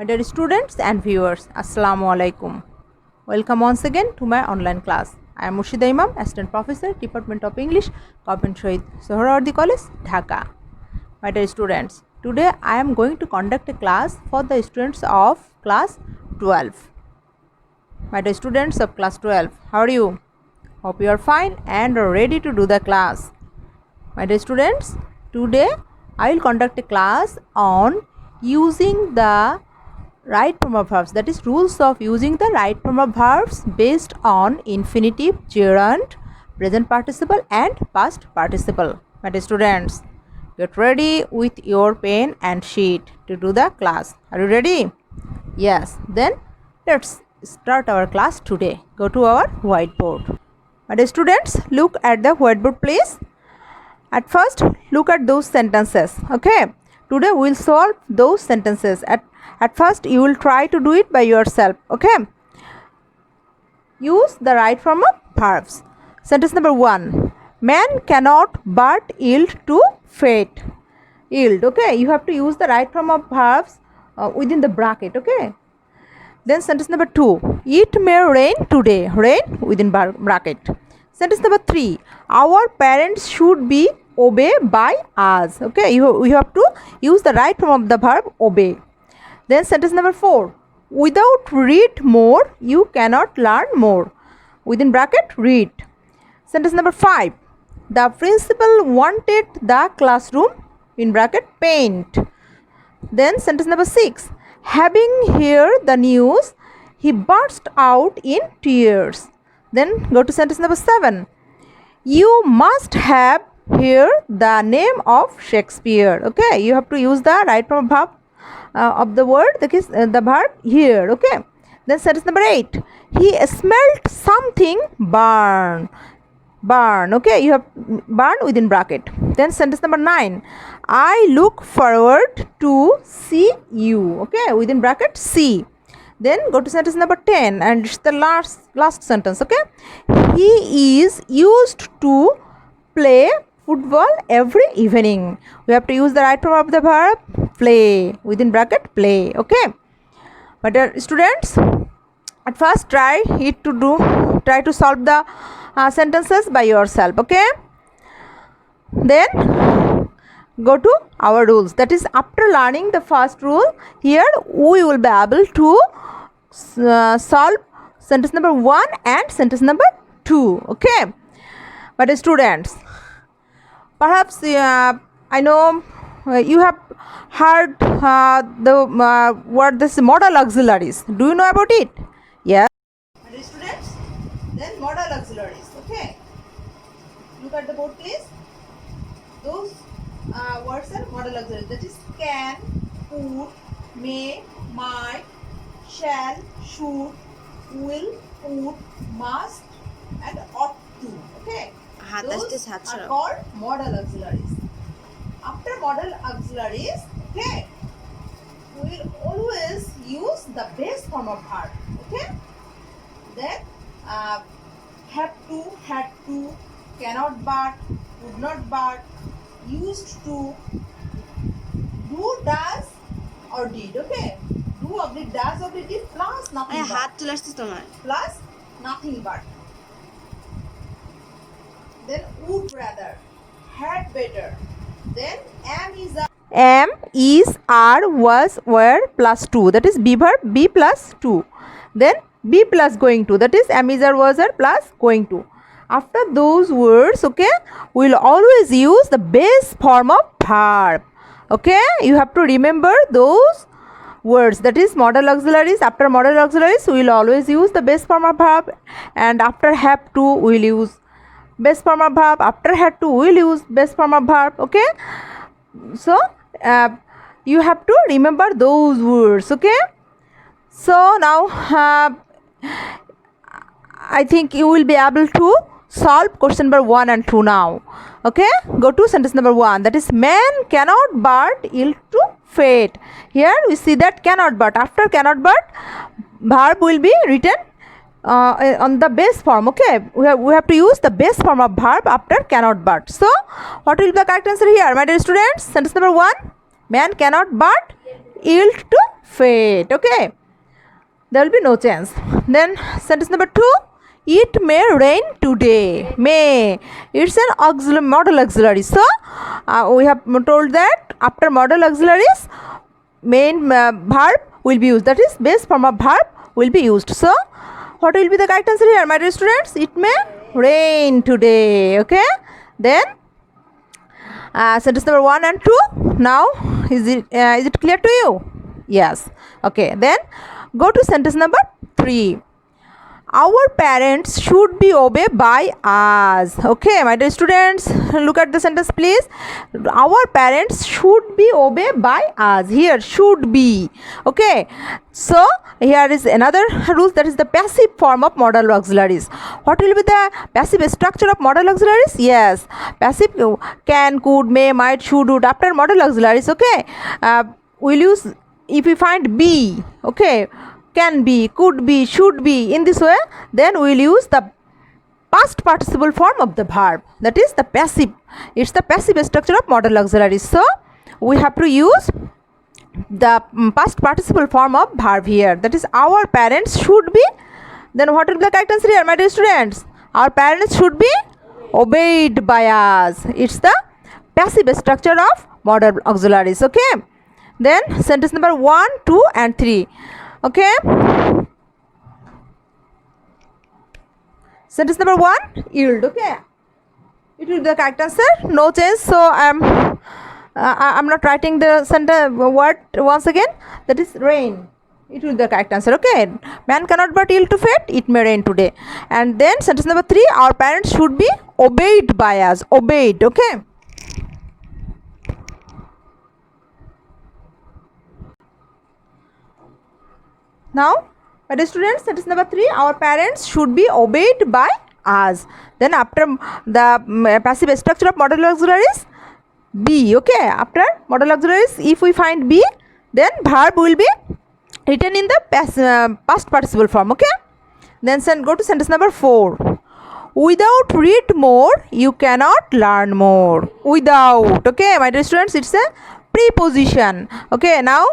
My dear students and viewers, Assalamu alaikum. Welcome once again to my online class. I am Murshida Imam, Assistant Professor, Department of English, Government Shahid Sohrawardi College, Dhaka. My dear students, today I am going to conduct a class for the students of class 12. My dear students of class 12, how are you? Hope you are fine and are ready to do the class. My dear students, today I will conduct a class on using the right form of verbs, that is rules of using the right form of verbs based on infinitive, gerund, present participle and past participle. My dear students, get ready with your pen and sheet to do the class. Are you ready? Yes, then let's start our class today. Go to our whiteboard. My dear students, look at the whiteboard please. At first, look at those sentences. Okay, today we will solve those sentences. At first, you will try to do it by yourself. Okay, use the right form of verbs. Sentence number 1: man cannot but yield to fate. Yield. Okay, you have to use the right form of verbs within the bracket. Okay. Then sentence number 2: it may rain today. Rain within bracket. Sentence number 3: our parents should be obey by us. Okay, you have to use the right form of the verb obey. Then sentence number 4: without read more, you cannot learn more. Within bracket read. Sentence number 5: the principal wanted the classroom in bracket paint. Then sentence number 6: having heard the news, he burst out in tears. Then go to sentence number 7: you must have heard the name of Shakespeare. Okay, you have to use the right form of verb of the word, that is the verb here. Okay. Then sentence number 8: he smelled something burn. Burn. Okay, you have burn within bracket. Then sentence number 9: I look forward to see you. Okay, within bracket see. Then go to sentence number 10 and it's the last sentence. Okay, he is used to play football every evening. We have to use the right form of the verb play, within bracket play. Okay, but students, at first try to solve the sentences by yourself. Okay, then go to our rules, that is after learning the first rule, here we will be able to solve sentence number 1 and sentence number 2. Okay, but students, perhaps I know you have heard the word this modal auxiliaries. Do you know about it? Yeah. But students, then modal auxiliaries. Okay, look at the board please. Those words are modal auxiliaries, that is can, could, may, might, shall, should, will, would, must and ought to. Okay, those are called modal auxiliaries. After modal auxiliaries, okay, we will always use the base form of verb. Okay, then have to, had to, cannot but, would not but, used to, do, does or did. Okay, do oblique does oblique did plus nothing but. Plus nothing but. Then would rather, had better. Then am is, are, was, were plus 2, that is be verb be plus 2. Then be plus going to, that is am is, are, was, are plus going to. After those words, okay, we will always use the base form of verb. Okay, you have to remember those words, that is modal auxiliaries. After modal auxiliaries, we will always use the base form of verb, and after have to, we will use base form of verb. After had to, we will use base form of verb. Okay, so you have to remember those words. Okay, so now I think you will be able to solve question number 1 and 2 now. Okay, go to sentence number 1, that is man cannot but yield to fate. Here we see that cannot but. After cannot but, verb will be written on the base form. Okay, we have to use the base form of verb after cannot but. So what will be the correct answer here, my dear students? Sentence number 1: man cannot but yield to fate. Okay, there will be no chance. Then sentence number 2, it may rain today. May, it's an modal auxiliary. So we have told that after modal auxiliaries, main verb will be used. That is, base form of verb will be used. So what will be the correct answer here, my dear students? It may rain today. Okay, then sentence number 1 and 2. Now is it clear to you? Yes. Okay, then go to sentence number 3. Our parents should be obeyed by us. Okay, my dear students, look at the sentence please. Our parents should be obeyed by us. Here, should be. Okay, so here is another rule, that is the passive form of modal auxiliaries. What will be the passive structure of modal auxiliaries? Yes, passive can, could, may, might, should, would. After modal auxiliaries, okay, we'll use, if we find be, okay, can be, could be, should be, in this way, then we will use the past participle form of the verb. That is the passive. It's the passive structure of modal auxiliaries. So we have to use the past participle form of verb here. That is, our parents should be. Then what will be the correct answer here, my dear students? Our parents should be obeyed by us. It's the passive structure of modal auxiliaries. Okay. Then sentence number 1, 2 and 3. Okay, sentence number 1, yield. Okay, it will be the correct answer, no change. So I'm not writing the sentence word once again. That is rain. It will be the correct answer. Okay, man cannot but yield to fate. It may rain today. And then sentence number 3, our parents should be obeyed by us. Obeyed. Okay. Now, my dear students, sentence number 3, our parents should be obeyed by us. Then after the passive structure of modal auxiliaries, be. Okay, after modal auxiliaries, if we find be, then verb will be written in the past participle form. Okay, then go to sentence number 4. Without read more, you cannot learn more. Without. Okay, my dear students, it's a preposition. Okay, now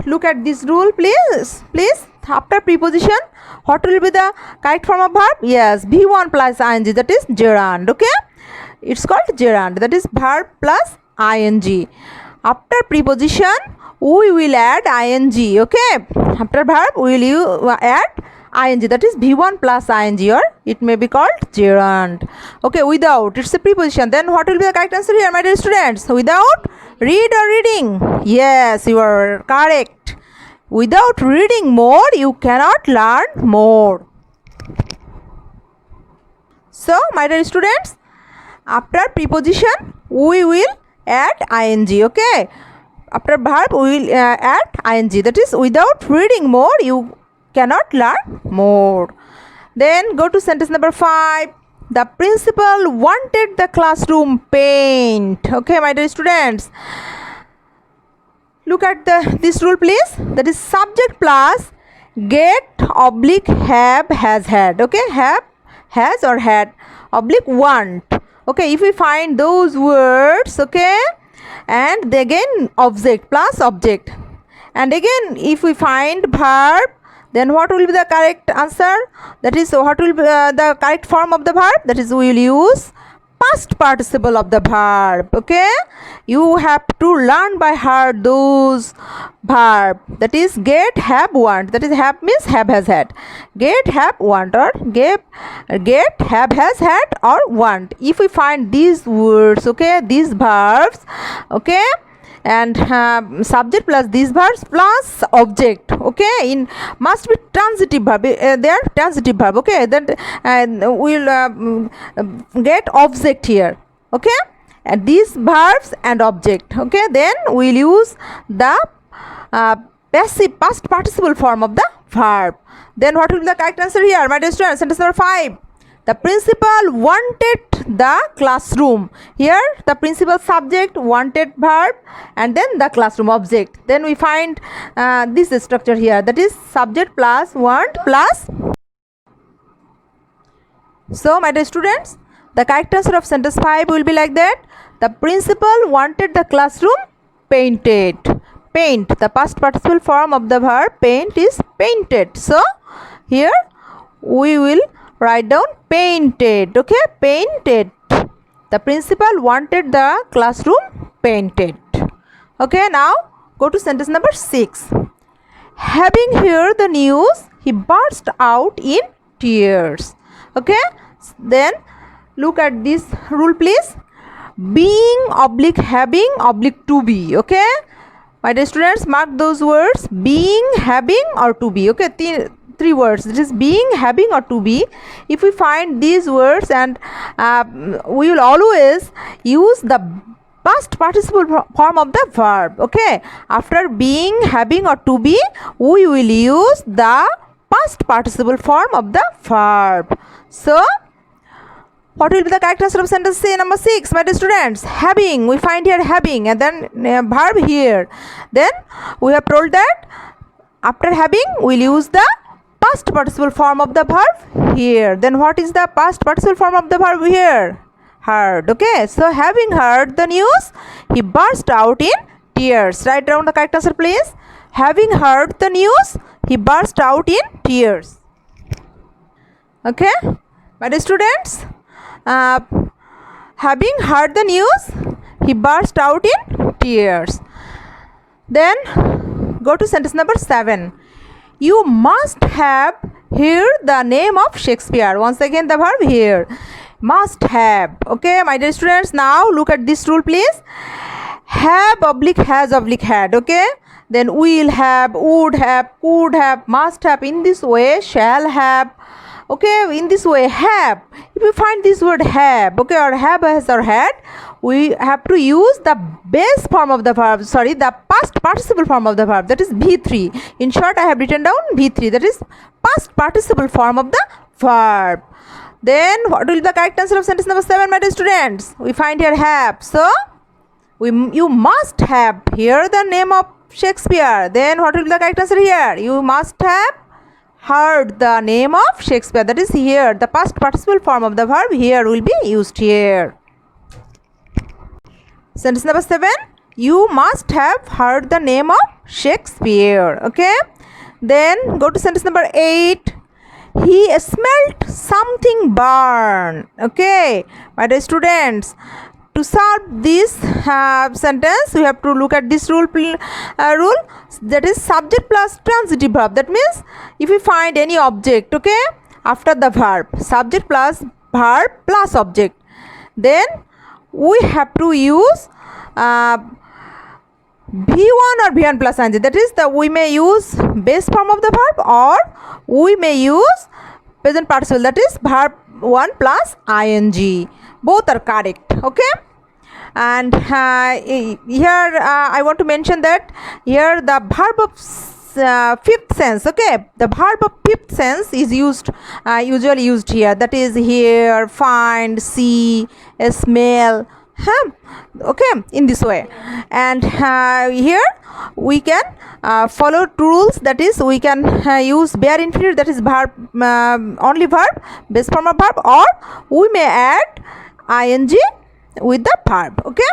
look at this rule please. After preposition, what will be the correct form of verb? Yes, V1 plus ing, that is gerund. Okay, it's called gerund, that is verb plus ing. After preposition, we will add ing. Okay, after verb we will add ing, that is V1 plus ing, or it may be called gerund. Okay, without, it's a preposition. Then what will be the correct answer here, my dear students? Without read or reading? Yes, you are correct. Without reading more, you cannot learn more. So, my dear students, after preposition, we will add ing. Okay, after verb, we will add ing. That is, without reading more, you cannot learn more. Then go to sentence number 5. The principal wanted the classroom paint. Okay, my dear students, look at this rule please. That is subject plus get oblique have has had. Okay, have, has or had oblique want. Okay, if we find those words, okay, and again object plus object, and again if we find verb, then what will be the correct answer? That is, what will be the correct form of the verb? That is, we will use past participle of the verb. Okay, you have to learn by heart those verb. That is get, have, want. That is, have means have, has, had. Get, have, want, or get, have, has, had, or want. If we find these words, okay, these verbs, okay, and subject plus these verbs plus object, okay, in must be transitive verb. They are transitive verb. Okay, then we'll get object here. Okay, and these verbs and object. Okay, then we'll use the passive past participle form of the verb. Then what will be the correct answer here, my dear students? Sentence number 5. The principal wanted the classroom. Here the principal subject, wanted verb, and then the classroom object. Then we find this structure here, that is subject plus want plus. So, my dear students, the correct answer of sentence 5 will be like that. The principal wanted the classroom painted. paint. The past participle form of the verb paint is painted. So here we will write down painted. Okay, painted. The principal wanted the classroom painted. Okay, now go to sentence number 6. Having heard the news, he burst out in tears. Okay, then look at this rule, please. Being oblique having oblique to be. Okay, my dear students, mark those words: being, having, or to be. Okay, three words. It is being, having, or to be. If we find these words, and we will always use the past participle form of the verb. Okay, after being, having, or to be, we will use the past participle form of the verb. So what will be the correct answer of sentence C number 6, my dear students? Having. We find here having, and then verb here. Then we have told that after having we'll use the past participle form of the verb here. Then what is the past participle form of the verb here? Heard. Okay, so having heard the news, he burst out in tears. Write down the correct answer, please. Having heard the news, he burst out in tears. Okay, my dear students, having heard the news, he burst out in tears. Then go to sentence number 7. You must have heard the name of Shakespeare. Once again the verb here, must have. Okay, my dear students, now look at this rule, please. Have oblique has oblique had. Okay, then will have, would have, could have, must have. In this way, shall have. Okay, in this way, have. If we find this word have, okay, or have, has, or had, we have to use the base form of the verb, the past participle form of the verb, that is V3. In short, I have written down V3, that is past participle form of the verb. Then what will be the correct answer of sentence number 7, my dear students? We find here have. So you must have heard the name of Shakespeare. Then what will be the correct answer here? You must have heard the name of Shakespeare. That is here. The past participle form of the verb here will be used here. Sentence number 7. You must have heard the name of Shakespeare. Okay. Then go to sentence number 8. He smelt something burn. Okay, my dear students, to solve this sentence, we have to look at this rule, that is subject plus transitive verb. That means if we find any object, okay, after the verb, subject plus verb plus object, then we have to use V1 or V1 plus ing. That is, we may use base form of the verb, or we may use present participle, that is verb 1 plus ing. Both are correct. Okay, and here I want to mention that here the verb of fifth sense. Okay, the verb of fifth sense is used, usually used here. That is hear, find, see, smell. Okay, in this way. And here we can follow two rules, that is we can use bare infinitive, that is verb, only verb, base form of verb, or we may add ing with the verb. Okay,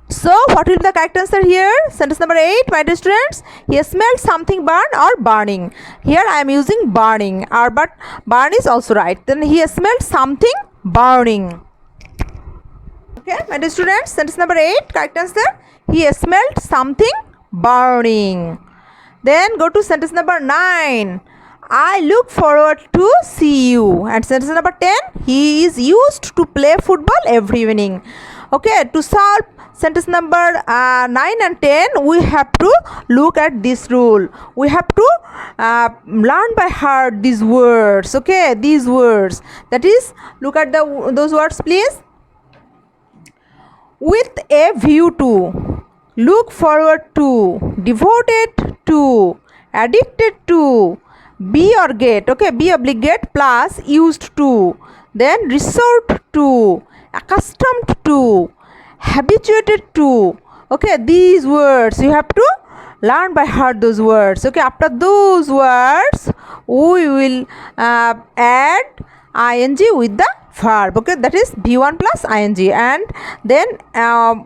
so what will be the correct answer here? Sentence number 8, my dear students. He smelled something burn or burning. Here I am using burning, but burn is also right. Then he smelled something burning. Okay, my dear students, sentence number 8, correct answer. He smelled something burning. Then go to sentence number 9. I look forward to see you. And sentence number 10. He is used to play football every evening. Okay, to solve sentence number 9 and 10, we have to look at this rule. We have to learn by heart these words. Okay, these words. That is, look at those words, please. With a view to, look forward to, devoted to, addicted to, be or get. Okay, be oblique get plus used to, then resort to, accustomed to, habituated to. Okay, these words you have to learn by heart, those words. Okay, after those words we will add ing with the verb. Okay, that is V1 plus ing, and then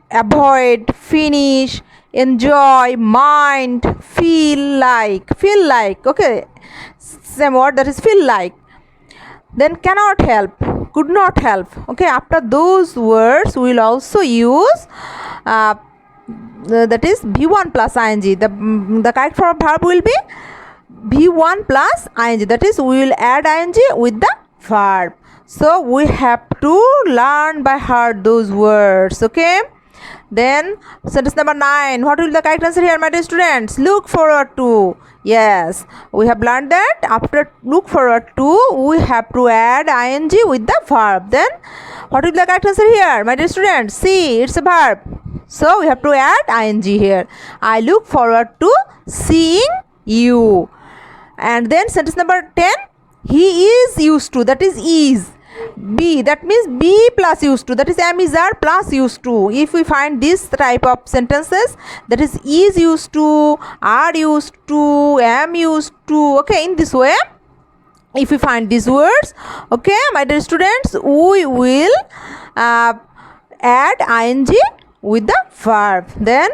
avoid, finish, enjoy, mind, feel like, okay, same word, that is feel like. Then cannot help, could not help, okay, after those words we will also use that is V1 plus ing. The correct form of verb will be V1 plus ing, that is we will add ing with the verb. So we have to learn by heart those words, okay. Then sentence number 9, what will be the correct answer here, my dear students? Look forward to. Yes, we have learned that after look forward to we have to add ing with the verb. Then what will be the correct answer here, my dear students? See, it's a verb, so we have to add ing here. I look forward to seeing you. And then sentence number 10, he is used to, that is be, that means be plus used to, that is am is are plus used to. If we find this type of sentences, that is used to, are used to, am used to, okay, in this way if we find these words, okay, my dear students, we will add ing with the verb. Then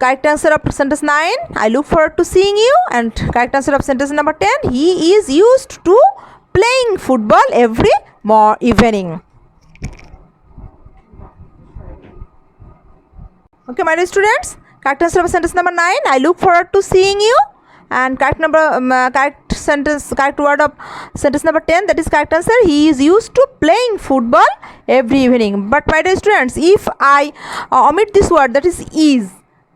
correct answer of sentence 9, I look forward to seeing you. And correct answer of sentence number 10, he is used to playing football every evening. Okay, my dear students, correct answer of sentence number 9, I look forward to seeing you. And correct word of sentence number 10, that is correct answer, he is used to playing football every evening. But my dear students, if I omit this word, that is,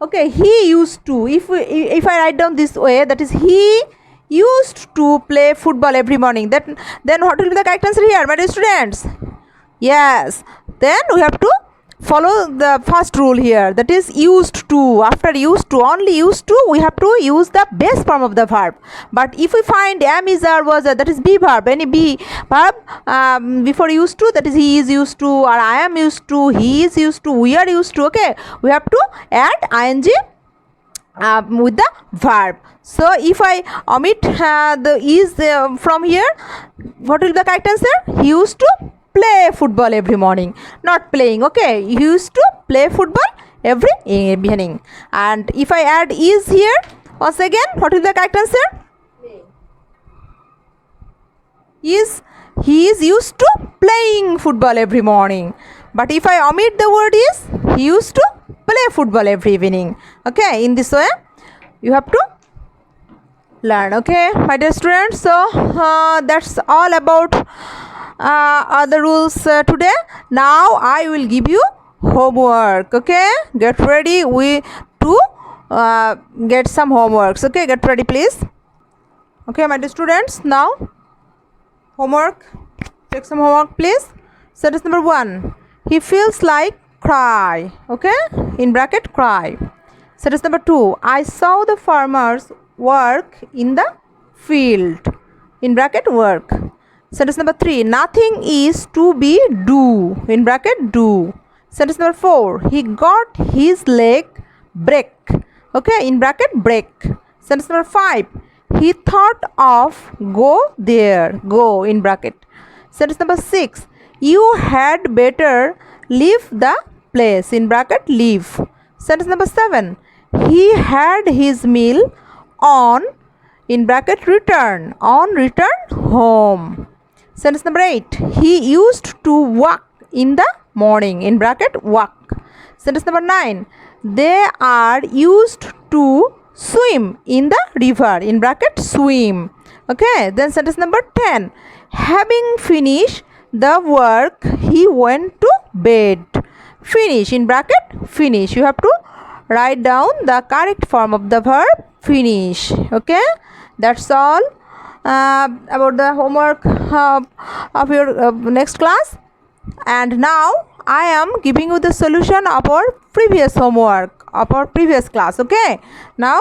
okay, he used to, if I write down this way, that is he used to play football every morning, then what will be the correct answer here, my dear students? Yes, then we have to follow the first rule here, that is used to. After used to, only used to, we have to use the base form of the verb. But if we find am is are was are, that is be verb, any be verb before used to, that is he is used to, or I am used to, he is used to, we are used to, okay, we have to add ing with the verb. So if I omit the is from here, what will be the correct answer? He used to play football every morning, not playing, okay, he used to play football every evening. And if I add is here, once again, what will be the correct answer? He is used to playing football every morning. But if I omit the word is, he used to play football every evening, okay. In this way you have to learn, okay, my dear students. So that's all about other rules today. Now I will give you homework, okay, get ready, we to get some homeworks, okay, get ready please. Okay, my dear students, now homework, take some homework please. Sentence number 1, he feels like cry, okay, in bracket cry. Sentence number 2, I saw the farmers work in the field, in bracket work. Sentence number 3, nothing is to be do, in bracket do. Sentence number 4, he got his leg break, okay, in bracket break. Sentence number 5, he thought of go there, go, in bracket. Sentence number 6, you had better leave the place, in bracket leave. Sentence number 7, he had his meal on, in bracket return, on return home. Sentence number 8, he used to walk in the morning, in bracket walk. Sentence number 9, they are used to swim in the river, in bracket swim, okay. Then sentence number 10, having finished the work he went to bed, finish, in bracket finish. You have to write down the correct form of the verb finish, okay. That's all about the homework of your next class. And now I am giving you the solution of our previous homework of our previous class, okay. Now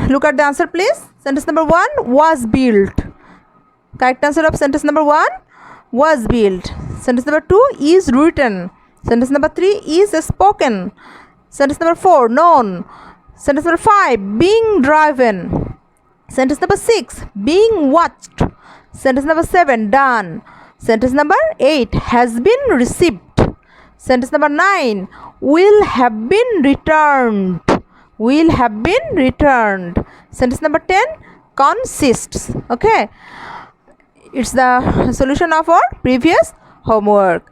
look at the answer please. Sentence number 1, was built. Correct answer of sentence number 1, was built. Sentence number 2, is written. Sentence number 3, is spoken. Sentence number 4, known. Sentence number 5, being driven. Sentence number 6, being watched. Sentence number 7, done. Sentence number 8, has been received. Sentence number 9, will have been returned. Will have been returned. Sentence number 10, consists. Okay, it's the solution of our previous homework.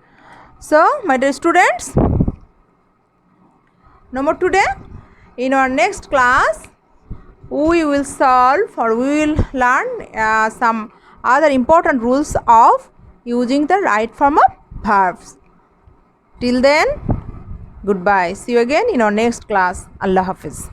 So my dear students, no more today. In our next class we will solve, or we will learn some other important rules of using the right form of verbs. Till then, goodbye. See you again in our next class. Allah Hafiz.